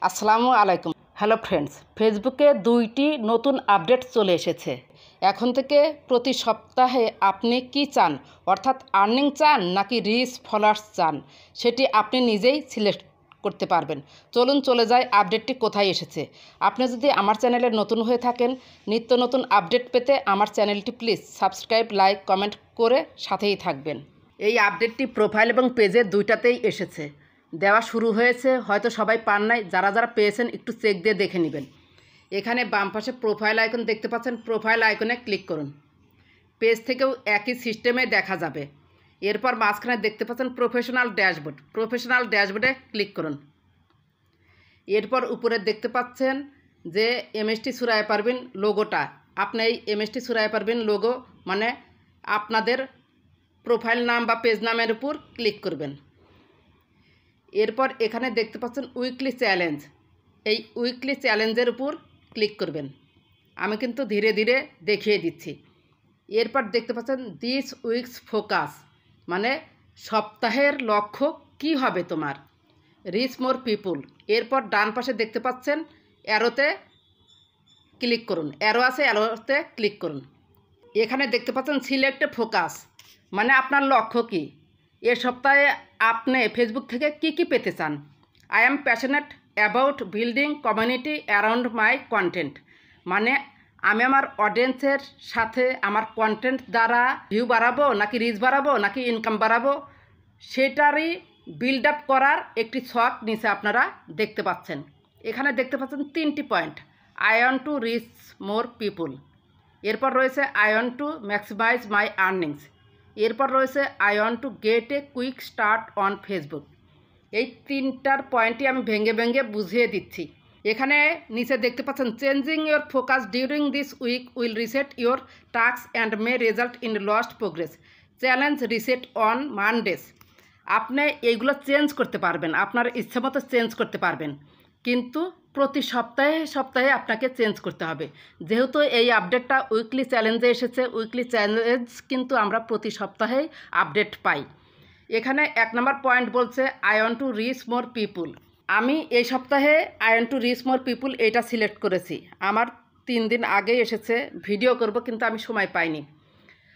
আসসালামু আলাইকুম। Hello friends, ফেসবুকে দুইটি নতুন আপডেট চলে এসেছে। এখন থেকে প্রতি সপ্তাহে আপনি কি চান, অর্থাৎ আর্নিং চান নাকি রিচ ফলোয়ার্স চান, সেটি আপনি নিজেই সিলেক্ট করতে পারবেন। চলুন চলে যাই আপডেটটি কোথায় এসেছে। আপনি যদি আমার চ্যানেলে নতুন হয়ে থাকেন, নিত্য নতুন আপডেট পেতে আমার চ্যানেলটি প্লিজ সাবস্ক্রাইব, লাইক, কমেন্ট করে সাথেই থাকবেন। এই আপডেটটি প্রোফাইল এবং পেজে দুইটাতেই এসেছে, দেওয়া শুরু হয়েছে। হয়তো সবাই পান নাই, যারা যারা পেয়েছেন একটু চেক দিয়ে দেখে নেবেন। এখানে বাম পাশে প্রোফাইল আইকন দেখতে পাচ্ছেন, প্রোফাইল আইকনে ক্লিক করুন। পেজ থেকেও একই সিস্টেমে দেখা যাবে। এরপর মাঝখানে দেখতে পাচ্ছেন প্রফেশনাল ড্যাশবোর্ড, প্রফেশনাল ড্যাশবোর্ডে ক্লিক করুন। এরপর উপরে দেখতে পাচ্ছেন যে এমএসটি সুরাইয়া পারভিন লোগোটা, আপনি এই এমএসটি সুরাইয়া পারভিন লোগো মানে আপনাদের প্রোফাইল নাম বা পেজ নামের উপর ক্লিক করবেন। এরপর এখানে দেখতে পাচ্ছেন উইকলি চ্যালেঞ্জ, এই উইকলি চ্যালেঞ্জের উপর ক্লিক করবেন। আমি কিন্তু ধীরে ধীরে দেখিয়ে দিচ্ছি। এরপর দেখতে পাচ্ছেন দিস উইকস ফোকাস, মানে সপ্তাহের লক্ষ্য কি হবে তোমার, রিচ মোর পিপুল। এরপর ডান পাশে দেখতে পাচ্ছেন অ্যারোতে ক্লিক করুন, অ্যারো আছে, অ্যারোতে ক্লিক করুন। এখানে দেখতে পাচ্ছেন সিলেক্ট ফোকাস, মানে আপনার লক্ষ্য কী, এ সপ্তাহে আপনি ফেসবুক থেকে কি পেতে চান। I am passionate about building community around my content, মানে আমি আমার অডিয়েন্সের সাথে আমার কন্টেন্ট দ্বারা ভিউ বাড়াবো নাকি রিচ বাড়াবো নাকি ইনকাম বাড়াবো, সেটারই বিল্ড আপ করার একটি ছক নিচে আপনারা দেখতে পাচ্ছেন। এখানে দেখতে পাচ্ছেন 3টি point. I want to reach more people, এরপর রয়েছে I want to maximise my earnings, এরপর রয়েছে I want to get a quick start on Facebook. এই 3টার পয়েন্টই আমি ভেঙে ভেঙে বুঝিয়ে দিচ্ছি। এখানে নিচে দেখতে পাচ্ছেন changing your focus during this week will reset your task and may result in lost progress, challenge reset on Mondays. আপনি এইগুলো চেঞ্জ করতে পারবেন, আপনার ইচ্ছে মতো চেঞ্জ করতে পারবেন, কিন্তু প্রতি সপ্তাহে সপ্তাহে আপনাকে চেঞ্জ করতে হবে। যেহেতু এই আপডেটটা উইকলি চ্যালেঞ্জে এসেছে, উইকলি চ্যালেঞ্জ কিন্তু আমরা প্রতি সপ্তাহেই আপডেট পাই। এখানে 1 নম্বর পয়েন্ট বলছে I want to reach more people. আমি এই সপ্তাহে I want to reach more people এটা সিলেক্ট করেছি। আমার 3 দিন আগেই এসেছে, ভিডিও করব কিন্তু আমি সময় পাইনি।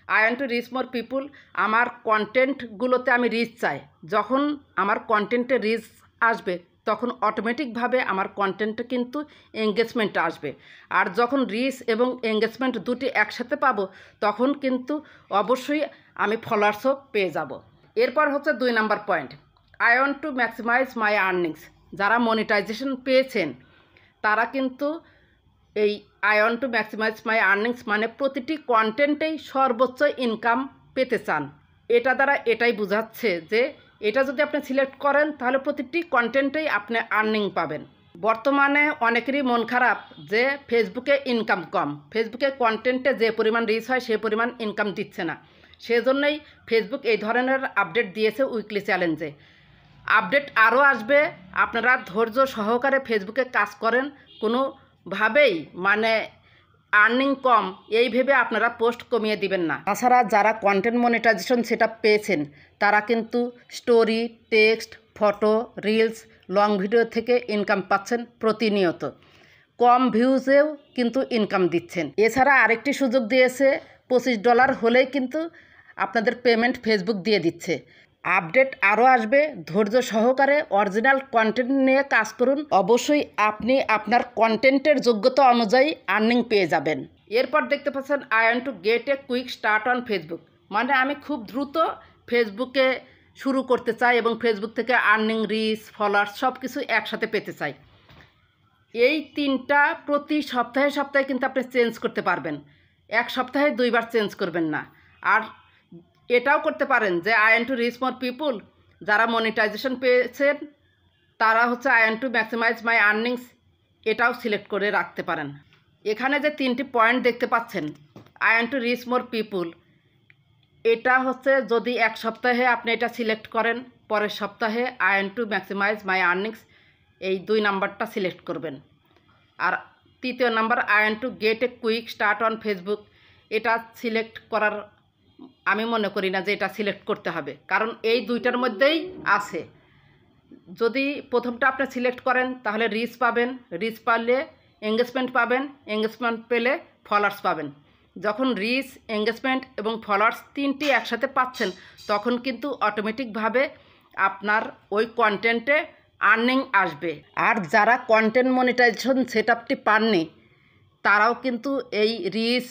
I want to reach more people, আমার কন্টেন্টগুলোতে আমি রিচ চাই। যখন আমার কন্টেন্টে রিচ আসবে তখন অটোমেটিকভাবে আমার কন্টেন্টে কিন্তু এঙ্গেজমেন্ট আসবে। আর যখন রিচ এবং এঙ্গেজমেন্ট দুটি একসাথে পাবো তখন কিন্তু অবশ্যই আমি ফলোয়ার্সও পেয়ে যাব। এরপর হচ্ছে 2 নম্বর point, I want to maximise my earnings. যারা মনিটাইজেশন পেয়েছেন তারা কিন্তু এই I want to maximise my earnings মানে প্রতিটি কন্টেন্টেই সর্বোচ্চ ইনকাম পেতে চান। এটা দ্বারা এটাই বোঝাচ্ছে যে এটা যদি আপনি সিলেক্ট করেন তাহলে প্রতিটি কন্টেন্টেই আপনি আর্নিং পাবেন। বর্তমানে অনেকেরই মন খারাপ যে ফেসবুকে ইনকাম কম, ফেসবুকে কন্টেন্টে যে পরিমাণ রিচ হয় সে পরিমাণ ইনকাম দিচ্ছে না। সেজন্যই ফেসবুক এই ধরনের আপডেট দিয়েছে উইকলি চ্যালেঞ্জে। আপডেট আরও আসবে, আপনারা ধৈর্য সহকারে ফেসবুকে কাজ করেন। কোনোভাবেই মানে আর্নিং কম এই ভেবে আপনারা পোস্ট কমিয়ে দিবেন না। তাছাড়া যারা কন্টেন্ট মনিটাইজেশন সেটা পেয়েছেন তারা কিন্তু story, text, photo, reels, long video থেকে ইনকাম পাচ্ছেন প্রতিনিয়ত। কম ভিউজেও কিন্তু ইনকাম দিচ্ছেন। এছাড়া আরেকটি সুযোগ দিয়েছে, $25 হলেই কিন্তু আপনাদের পেমেন্ট ফেসবুক দিয়ে দিচ্ছে। আপডেট আরও আসবে, ধৈর্য সহকারে অরিজিনাল কন্টেন্ট নিয়ে কাজ করুন, অবশ্যই আপনি আপনার কন্টেন্টের যোগ্যতা অনুযায়ী আর্নিং পেয়ে যাবেন। এরপর দেখতে পাচ্ছেন I want to get a quick start on Facebook, মানে আমি খুব দ্রুত ফেসবুকে শুরু করতে চাই এবং ফেসবুক থেকে আর্নিং, রিচ, ফলোয়ার্স সব কিছু একসাথে পেতে চাই। এই 3টা প্রতি সপ্তাহে সপ্তাহে কিন্তু আপনি চেঞ্জ করতে পারবেন, এক সপ্তাহে 2 বার চেঞ্জ করবেন না। আর এটাও করতে পারেন যে I want to reach more people, যারা মনিটাইজেশন পেয়েছেন তারা হচ্ছে I want to maximise my earnings, এটাও সিলেক্ট করে রাখতে পারেন। এখানে যে 3টি পয়েন্ট দেখতে পাচ্ছেন I want to reach more people, এটা হচ্ছে যদি এক সপ্তাহে আপনি এটা সিলেক্ট করেন, পরের সপ্তাহে I want to maximise my earnings এই 2 নাম্বারটা সিলেক্ট করবেন। আর 3য় number I want to get a quick start on Facebook, এটা সিলেক্ট করার আমি মনে করি না যে এটা সিলেক্ট করতে হবে, কারণ এই 2টার মধ্যেই আছে। যদি প্রথমটা আপনি সিলেক্ট করেন তাহলে রিচ পাবেন, রিচ পারলে এঙ্গেজমেন্ট পাবেন, এঙ্গেজমেন্ট পেলে ফলোয়ার্স পাবেন। যখন রিচ, এঙ্গেজমেন্ট এবং ফলোয়ার্স তিনটি একসাথে পাচ্ছেন তখন কিন্তু অটোমেটিকভাবে আপনার ওই কন্টেন্টে আর্নিং আসবে। আর যারা কন্টেন্ট মনিটাইজেশন সেটআপটি পাননি তারাও কিন্তু এই রিচ,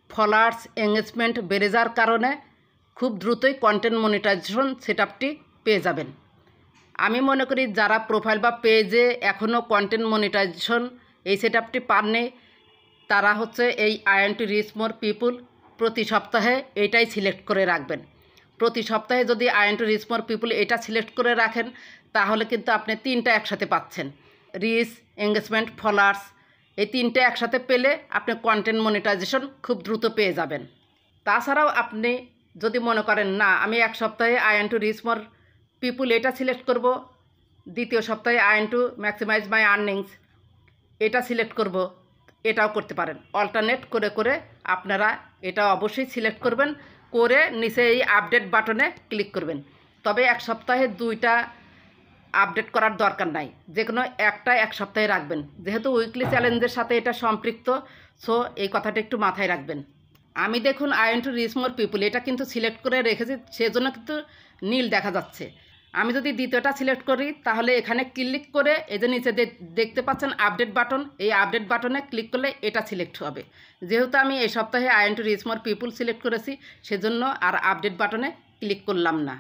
ফলোয়ার্স, এঙ্গেজমেন্ট বেড়ে যাওয়ার কারণে খুব দ্রুতই কন্টেন্ট মনিটাইজেশন সেটআপটি পেয়ে যাবেন। আমি মনে করি যারা প্রোফাইল বা পেজে এখনও কন্টেন্ট মনিটাইজেশন এই সেটআপটি পাননি তারা হচ্ছে এই আর্ন টু রিচ মোর পিপুল প্রতি সপ্তাহে এইটাই সিলেক্ট করে রাখবেন। প্রতি সপ্তাহে যদি earn to reach more people এটা সিলেক্ট করে রাখেন তাহলে কিন্তু আপনি তিনটা একসাথে পাচ্ছেন, রিচ, এঙ্গেজমেন্ট, ফলোয়ার্স। এই তিনটে একসাথে পেলে আপনি কন্টেন্ট মনিটাইজেশন খুব দ্রুত পেয়ে যাবেন। তাছাড়াও আপনি যদি মনে করেন না আমি এক সপ্তাহে earn to reach more people এটা সিলেক্ট করব, দ্বিতীয় সপ্তাহে earn to maximise my earnings এটা সিলেক্ট করব, এটাও করতে পারেন। অল্টারনেট করে করে আপনারা এটা অবশ্যই সিলেক্ট করবেন, করে নিচে এই আপডেট বাটনে ক্লিক করবেন। তবে এক সপ্তাহে দুইটা আপডেট করার দরকার নাই, যে কোনো একটা এক সপ্তাহে রাখবেন, যেহেতু উইকলি চ্যালেঞ্জের সাথে এটা সম্পৃক্ত। সো এই কথাটা একটু মাথায় রাখবেন। আমি দেখুন earn to reach more people এটা কিন্তু সিলেক্ট করে রেখেছি, সেজন্য কিন্তু নীল দেখা যাচ্ছে। আমি যদি দ্বিতীয়টা সিলেক্ট করি তাহলে এখানে ক্লিক করে এই যে নিচে দেখতে পাচ্ছেন আপডেট বাটন, এই আপডেট বাটনে ক্লিক করলে এটা সিলেক্ট হবে। যেহেতু আমি এই সপ্তাহে earn to reach more people select করেছি সেজন্য আর আপডেট বাটনে ক্লিক করলাম না।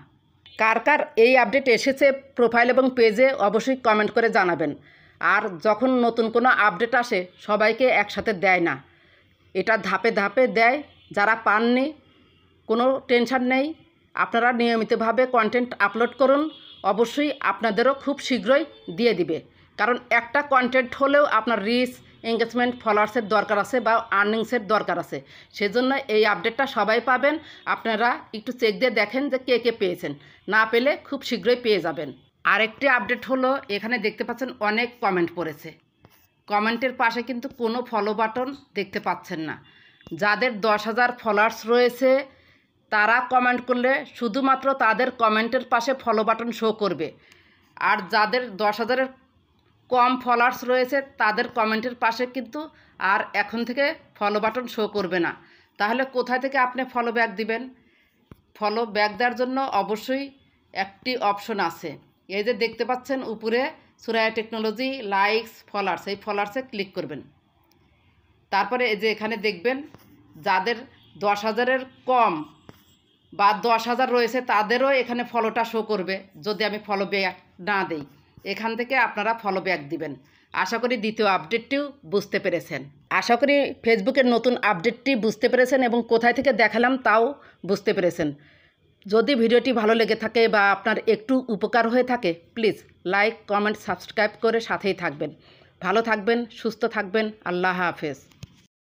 কার কার এই আপডেট এসেছে প্রোফাইল এবং পেজে অবশ্যই কমেন্ট করে জানাবেন। আর যখন নতুন কোনো আপডেট আসে সবাইকে একসাথে দেয় না, এটা ধাপে ধাপে দেয়। যারা পাননি কোনো টেনশন নেই, আপনারা নিয়মিতভাবে কন্টেন্ট আপলোড করুন, অবশ্যই আপনাদেরও খুব শীঘ্রই দিয়ে দিবে। কারণ একটা কন্টেন্ট হলেও আপনার রিচ, এঙ্গেজমেন্ট, ফলোয়ার্সের দরকার আছে বা আর্নিংসের দরকার আছে, সেজন্য এই আপডেটটা সবাই পাবেন। আপনারা একটু চেক দিয়ে দেখেন যে কে কে পেয়েছেন, না পেলে খুব শীঘ্রই পেয়ে যাবেন। আরেকটি আপডেট হলো এখানে দেখতে পাচ্ছেন অনেক কমেন্ট পড়েছে, কমেন্টের পাশে কিন্তু কোনো ফলো বাটন দেখতে পাচ্ছেন না। যাদের 10,000 ফলোয়ার্স রয়েছে তারা কমেন্ট করলে শুধুমাত্র তাদের কমেন্টের পাশে ফলো বাটন শো করবে, আর যাদের 10,000-এর কম ফলোয়ার্স রয়েছে তাদের কমেন্টের পাশে কিন্তু আর এখন থেকে ফলো বাটন শো করবে না। তাহলে কোথায় থেকে আপনি ফলো ব্যাক দিবেন? ফলো ব্যাক দেওয়ার জন্য অবশ্যই একটি অপশন আছে, এই যে দেখতে পাচ্ছেন উপরে সুরাইয়া টেকনোলজি লাইকস ফলোয়ার্স, এই ফলোয়ার্সে ক্লিক করবেন। তারপরে এই যে এখানে দেখবেন যাদের 10,000-এর কম বা 10,000 রয়েছে তাদেরও এখানে ফলোটা শো করবে যদি আমি ফলো ব্যাক না দেই। এখান থেকে আপনারা ফলো ব্যাক দিবেন। আশা করি দ্বিতীয় আপডেটটিও বুঝতে পেরেছেন। আশা করি ফেসবুকের নতুন আপডেটটি বুঝতে পেরেছেন এবং কোথায় থেকে দেখালাম তাও বুঝতে পেরেছেন। যদি ভিডিওটি ভালো লেগে থাকে বা আপনার একটু উপকার হয়ে থাকে প্লিজ লাইক, কমেন্ট, সাবস্ক্রাইব করে সাথেই থাকবেন। ভালো থাকবেন, সুস্থ থাকবেন। আল্লাহ হাফেজ।